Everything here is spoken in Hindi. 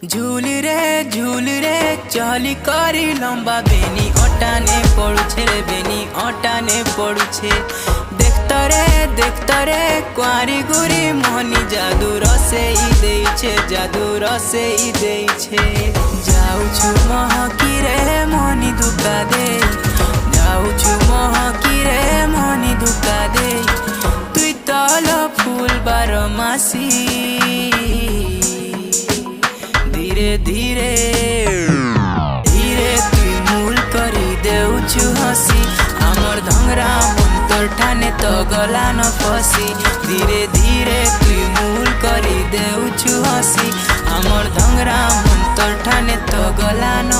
झूल रे चली करी लंबा बेनी अटाने पड़ुछे रे बेनी अटाने पड़ुछे। देखत रे कुआरी गुरी मोहनी जादू रसे जादू रसे जाऊछु महकी रे मोहनी धोखा दे जाऊछु महकी रे मोहनी धोखा दे तुई तल फूल बारमासी धीरे धीरे तुई मूल करी देउछु हसी हमर धंगरा मंतर ठाने तो गला न फसी धीरे धीरे तुई मूल करी देउछु हसी हमर धंगरा मंतर ठाने तो गला न